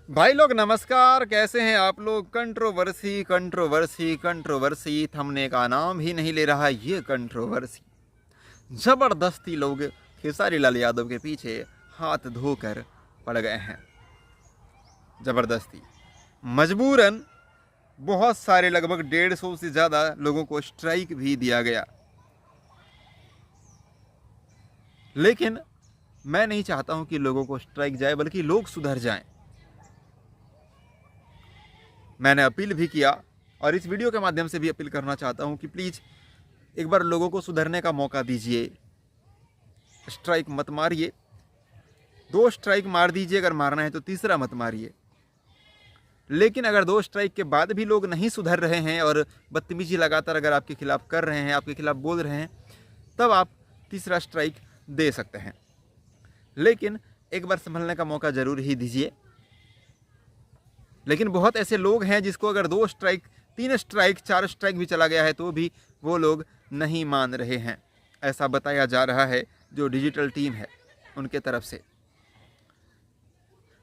भाई लोग नमस्कार, कैसे हैं आप लोग। कंट्रोवर्सी कंट्रोवर्सी कंट्रोवर्सी थमने का नाम ही नहीं ले रहा ये कंट्रोवर्सी। जबरदस्ती लोग खेसारी लाल यादव के पीछे हाथ धोकर पड़ गए हैं। जबरदस्ती मजबूरन बहुत सारे लगभग 150 से ज़्यादा लोगों को स्ट्राइक भी दिया गया। लेकिन मैं नहीं चाहता हूं कि लोगों को स्ट्राइक जाए, बल्कि लोग सुधर जाएं। मैंने अपील भी किया और इस वीडियो के माध्यम से भी अपील करना चाहता हूं कि प्लीज़ एक बार लोगों को सुधरने का मौका दीजिए। स्ट्राइक मत मारिए, 2 स्ट्राइक मार दीजिए, अगर मारना है तो तीसरा मत मारिए। लेकिन अगर 2 स्ट्राइक के बाद भी लोग नहीं सुधर रहे हैं और बदतमीजी लगातार अगर आपके खिलाफ कर रहे हैं, आपके खिलाफ बोल रहे हैं, तब आप तीसरा स्ट्राइक दे सकते हैं। लेकिन एक बार संभलने का मौका ज़रूर ही दीजिए। लेकिन बहुत ऐसे लोग हैं जिसको अगर 2 स्ट्राइक, 3 स्ट्राइक, 4 स्ट्राइक भी चला गया है तो भी वो लोग नहीं मान रहे हैं। ऐसा बताया जा रहा है जो डिजिटल टीम है उनके तरफ से।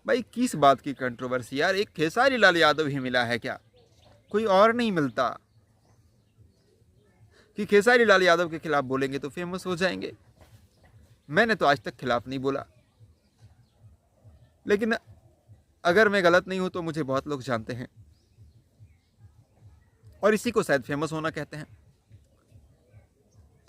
भाई किस बात की कंट्रोवर्सी यार, एक खेसारी लाल यादव ही मिला है क्या? कोई और नहीं मिलता कि खेसारी लाल यादव के खिलाफ बोलेंगे तो फेमस हो जाएंगे। मैंने तो आज तक खिलाफ नहीं बोला, लेकिन अगर मैं गलत नहीं हूं तो मुझे बहुत लोग जानते हैं और इसी को शायद फेमस होना कहते हैं।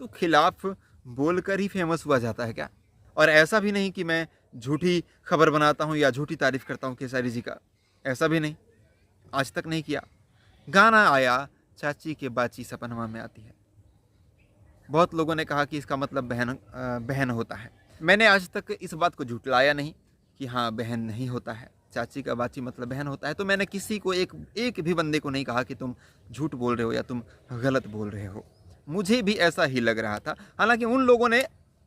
तो खिलाफ बोलकर ही फेमस हुआ जाता है क्या? और ऐसा भी नहीं कि मैं झूठी खबर बनाता हूं या झूठी तारीफ करता हूं खेसारी जी का, ऐसा भी नहीं, आज तक नहीं किया। गाना आया चाची के बाची सपनमा में आती है, बहुत लोगों ने कहा कि इसका मतलब बहन होता है। मैंने आज तक इस बात को झुटलाया नहीं कि हाँ बहन नहीं होता है, चाची का बाची मतलब बहन होता है। तो मैंने किसी को एक भी बंदे को नहीं कहा कि तुम झूठ बोल रहे हो या तुम गलत बोल रहे हो। मुझे भी ऐसा ही लग रहा था। हालांकि उन लोगों ने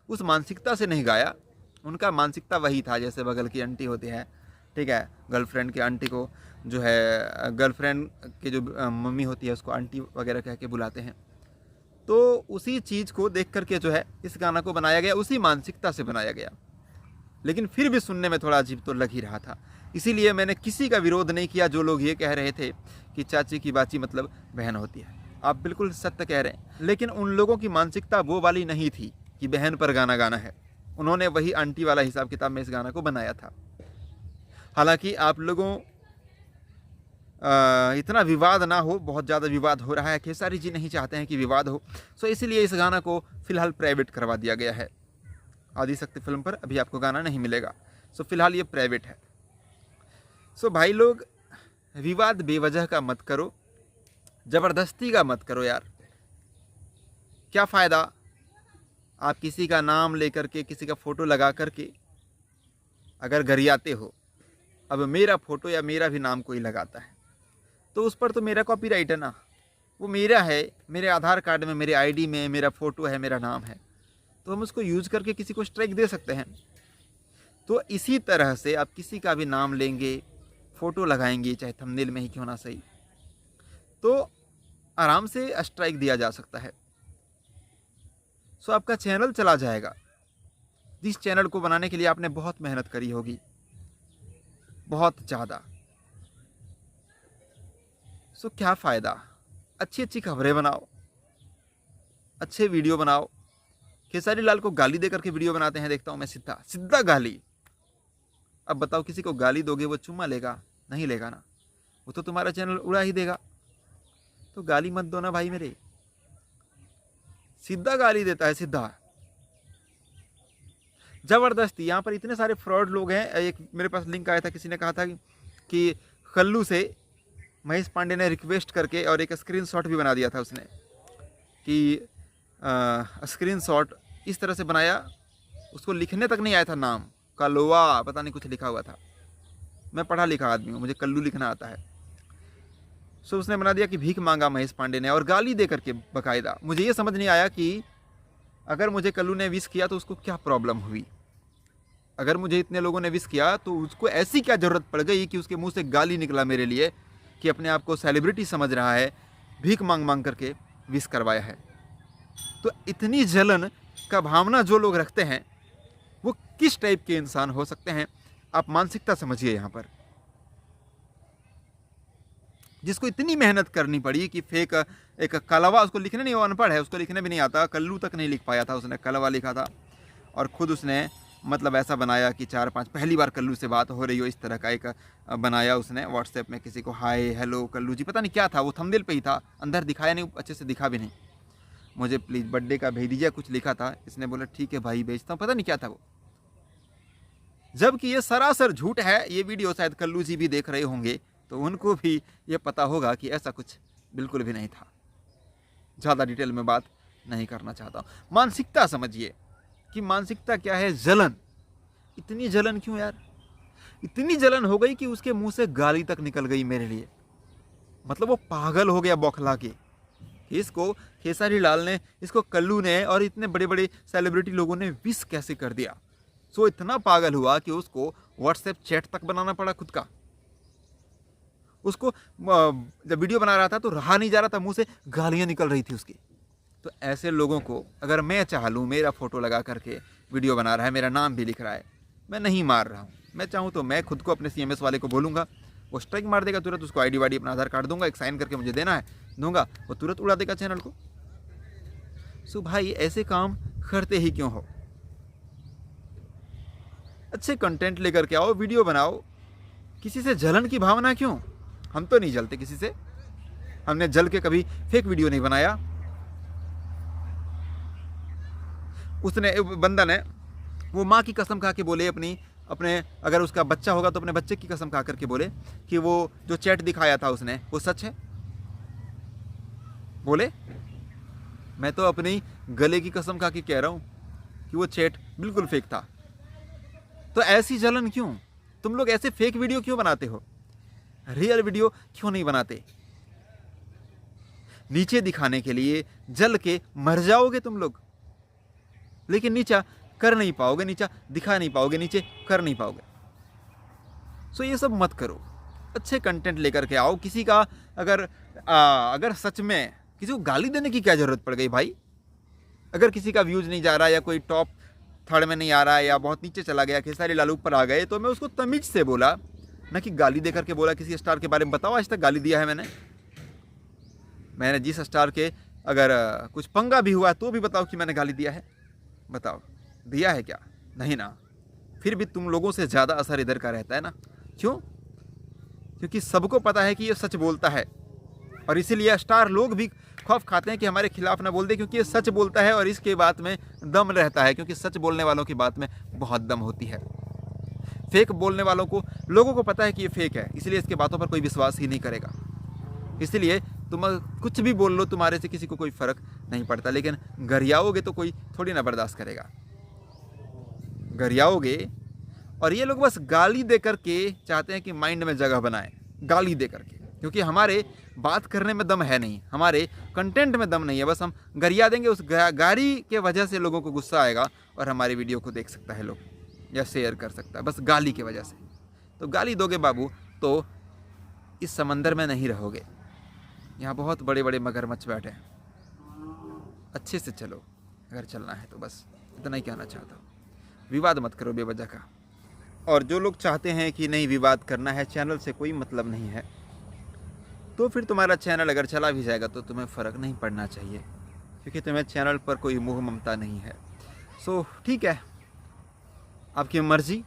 उस मानसिकता से नहीं गाया, उनका मानसिकता वही था जैसे बगल की आंटी होती है, ठीक है, गर्लफ्रेंड की आंटी को जो है, गर्लफ्रेंड की जो मम्मी होती है उसको आंटी वगैरह कह के बुलाते हैं। तो उसी चीज़ को देख करके जो है इस गाना को बनाया गया, उसी मानसिकता से बनाया गया। लेकिन फिर भी सुनने में थोड़ा अजीब तो लग ही रहा था। इसीलिए मैंने किसी का विरोध नहीं किया जो लोग ये कह रहे थे कि चाची की बाची मतलब बहन होती है। आप बिल्कुल सत्य कह रहे हैं, लेकिन उन लोगों की मानसिकता वो वाली नहीं थी कि बहन पर गाना गाना है। उन्होंने वही आंटी वाला हिसाब किताब में इस गाना को बनाया था। हालांकि आप लोगों इतना विवाद ना हो, बहुत ज़्यादा विवाद हो रहा है, खेसारी जी नहीं चाहते हैं कि विवाद हो, सो इसीलिए इस गाना को फ़िलहाल प्राइवेट करवा दिया गया है। आदिशक्ति फिल्म पर अभी आपको गाना नहीं मिलेगा, सो फिलहाल ये प्राइवेट है। सो भाई लोग, विवाद बेवजह का मत करो, ज़बरदस्ती का मत करो यार। क्या फ़ायदा आप किसी का नाम लेकर के, किसी का फ़ोटो लगा करके अगर गरियाते हो। अब मेरा फ़ोटो या मेरा भी नाम कोई लगाता है तो उस पर तो मेरा कॉपीराइट है ना, वो मेरा है, मेरे आधार कार्ड में, मेरे आईडी में मेरा फ़ोटो है, मेरा नाम है, तो हम उसको यूज़ करके किसी को स्ट्राइक दे सकते हैं। तो इसी तरह से आप किसी का भी नाम लेंगे, फ़ोटो लगाएंगे, चाहे थंबनेल में ही क्यों ना सही, तो आराम से स्ट्राइक दिया जा सकता है। सो आपका चैनल चला जाएगा, जिस चैनल को बनाने के लिए आपने बहुत मेहनत करी होगी, बहुत ज़्यादा। सो क्या फ़ायदा? अच्छी अच्छी खबरें बनाओ, अच्छे वीडियो बनाओ। खेसारी लाल को गाली दे करके वीडियो बनाते हैं, देखता हूँ मैं, सीधा सीधा गाली। अब बताओ, किसी को गाली दोगे वो चुम्मा लेगा? नहीं लेगा ना, वो तो तुम्हारा चैनल उड़ा ही देगा। तो गाली मत दो ना भाई मेरे, सीधा गाली देता है, सीधा जबरदस्ती। यहाँ पर इतने सारे फ्रॉड लोग हैं। एक मेरे पास लिंक आया था, किसी ने कहा था कि कल्लू से महेश पांडे ने रिक्वेस्ट करके, और एक स्क्रीनशॉट भी बना दिया था उसने, कि स्क्रीनशॉट इस तरह से बनाया, उसको लिखने तक नहीं आया था नाम, कलवा पता नहीं कुछ लिखा हुआ था। मैं पढ़ा लिखा आदमी हूँ, मुझे कल्लू लिखना आता है। सो उसने बना दिया कि भीख मांगा महेश पांडे ने, और गाली दे करके बकायदा। मुझे ये समझ नहीं आया कि अगर मुझे कल्लू ने विश किया तो उसको क्या प्रॉब्लम हुई। अगर मुझे इतने लोगों ने विश किया तो उसको ऐसी क्या ज़रूरत पड़ गई कि उसके मुंह से गाली निकला मेरे लिए, कि अपने आप को सेलिब्रिटी समझ रहा है, भीख मांग मांग करके विश करवाया है। तो इतनी जलन का भावना जो लोग रखते हैं वो किस टाइप के इंसान हो सकते हैं? आप मानसिकता समझिए यहाँ पर। जिसको इतनी मेहनत करनी पड़ी कि फेक एक कलवा, उसको लिखने नहीं, वो अनपढ़ है, उसको लिखने भी नहीं आता, कल्लू तक नहीं लिख पाया था, उसने कलवा लिखा था। और ख़ुद उसने मतलब ऐसा बनाया कि 4-5 पहली बार कल्लू से बात हो रही हो, इस तरह का एक बनाया उसने व्हाट्सएप में किसी को, हाय हेलो कल्लू जी, पता नहीं क्या था वो, थंबनेल पे ही था, अंदर दिखाया नहीं, अच्छे से दिखा भी नहीं। मुझे प्लीज़ बर्थडे का भेज दीजिए, कुछ लिखा था। इसने बोला ठीक है भाई भेजता हूँ, पता नहीं क्या था वो, जबकि ये सरासर झूठ है। ये वीडियो शायद कल्लू जी भी देख रहे होंगे तो उनको भी ये पता होगा कि ऐसा कुछ बिल्कुल भी नहीं था। ज़्यादा डिटेल में बात नहीं करना चाहता हूँ। मानसिकता समझिए कि मानसिकता क्या है, जलन। इतनी जलन क्यों यार, इतनी जलन हो गई कि उसके मुंह से गाली तक निकल गई मेरे लिए। मतलब वो पागल हो गया बौखला के। इसको खेसारी लाल ने, इसको कल्लू ने और इतने बड़े बड़े सेलिब्रिटी लोगों ने विश कैसे कर दिया। सो इतना पागल हुआ कि उसको व्हाट्सएप चैट तक बनाना पड़ा खुद का। उसको जब वीडियो बना रहा था तो रहा नहीं जा रहा था, मुंह से गालियां निकल रही थी उसकी। तो ऐसे लोगों को अगर मैं चाह लूँ, मेरा फोटो लगा करके वीडियो बना रहा है, मेरा नाम भी लिख रहा है, मैं नहीं मार रहा हूँ, मैं चाहूँ तो मैं खुद को अपने CMS वाले को बोलूँगा, वो स्ट्राइक मार देगा तुरंत, उसको ID वाईडी अपना आधार कार्ड दूंगा, एक साइन करके मुझे देना है, दूंगा, वो तुरंत उड़ा देगा चैनल को। सो भाई ऐसे काम करते ही क्यों हो? अच्छे कंटेंट लेकर के आओ, वीडियो बनाओ। किसी से जलन की भावना क्यों? हम तो नहीं जलते किसी से, हमने जल के कभी फेक वीडियो नहीं बनाया। उसने बंदा ने वो माँ की कसम खा के बोले, अपने अगर उसका बच्चा होगा तो अपने बच्चे की कसम खा करके बोले कि वो जो चैट दिखाया था उसने वो सच है। बोले मैं तो अपनी गले की कसम खा के कह रहा हूँ कि वो चैट बिल्कुल फेक था। तो ऐसी जलन क्यों? तुम लोग ऐसे फेक वीडियो क्यों बनाते हो? रियल वीडियो क्यों नहीं बनाते? नीचे दिखाने के लिए जल के मर जाओगे तुम लोग, लेकिन नीचा कर नहीं पाओगे, नीचा दिखा नहीं पाओगे, नीचे कर नहीं पाओगे। सो ये सब मत करो, अच्छे कंटेंट लेकर के आओ। किसी का अगर सच में किसी को गाली देने की क्या जरूरत पड़ गई भाई? अगर किसी का व्यूज नहीं जा रहा या कोई टॉप 3rd में नहीं आ रहा है या बहुत नीचे चला गया, खेसारी लाल ऊपर आ गए, तो मैं उसको तमीज से बोला, ना कि गाली देकर के बोला। किसी स्टार के बारे में बताओ आज तक गाली दिया है मैंने जिस स्टार के अगर कुछ पंगा भी हुआ तो भी बताओ कि मैंने गाली दिया है? बताओ दिया है क्या? नहीं ना। फिर भी तुम लोगों से ज़्यादा असर इधर का रहता है ना। क्यों? क्योंकि सबको पता है कि ये सच बोलता है, और इसीलिए स्टार लोग भी खौफ खाते हैं कि हमारे खिलाफ ना बोल दे, क्योंकि ये सच बोलता है और इसके बात में दम रहता है। क्योंकि सच बोलने वालों की बात में बहुत दम होती है। फेक बोलने वालों को, लोगों को पता है कि ये फेक है, इसलिए इसके बातों पर कोई विश्वास ही नहीं करेगा। इसलिए तुम कुछ भी बोल लो, तुम्हारे से किसी को कोई फ़र्क नहीं पड़ता। लेकिन गरियाओगे तो कोई थोड़ी ना बर्दाश्त करेगा, गरियाओगे। और ये लोग बस गाली दे करके चाहते हैं कि माइंड में जगह बनाएं, गाली दे करके। क्योंकि हमारे बात करने में दम है नहीं, हमारे कंटेंट में दम नहीं है, बस हम गरिया देंगे। उस गाली के वजह से लोगों को गुस्सा आएगा और हमारी वीडियो को देख सकता है लोग या शेयर कर सकता है, बस गाली की वजह से। तो गाली दोगे बाबू तो इस समंदर में नहीं रहोगे। यहाँ बहुत बड़े बड़े मगरमच्छ बैठे हैं, अच्छे से चलो अगर चलना है तो। बस इतना ही कहना चाहता हूँ, विवाद मत करो बेवजह का। और जो लोग चाहते हैं कि नहीं विवाद करना है, चैनल से कोई मतलब नहीं है, तो फिर तुम्हारा चैनल अगर चला भी जाएगा तो तुम्हें फ़र्क नहीं पड़ना चाहिए, क्योंकि तुम्हें चैनल पर कोई मोह ममता नहीं है। सो ठीक है, आपकी मर्जी,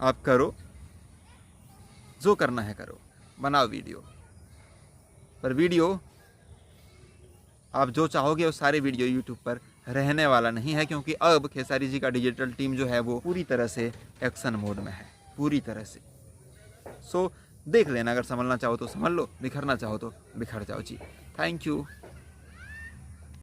आप करो, जो करना है करो, बनाओ वीडियो। पर वीडियो आप जो चाहोगे वो सारे वीडियो यूट्यूब पर रहने वाला नहीं है, क्योंकि अब खेसारी जी का डिजिटल टीम जो है वो पूरी तरह से एक्शन मोड में है, पूरी तरह से। सो देख लेना, अगर संभलना चाहो तो संभल लो, बिखरना चाहो तो बिखर जाओ जी। Thank you.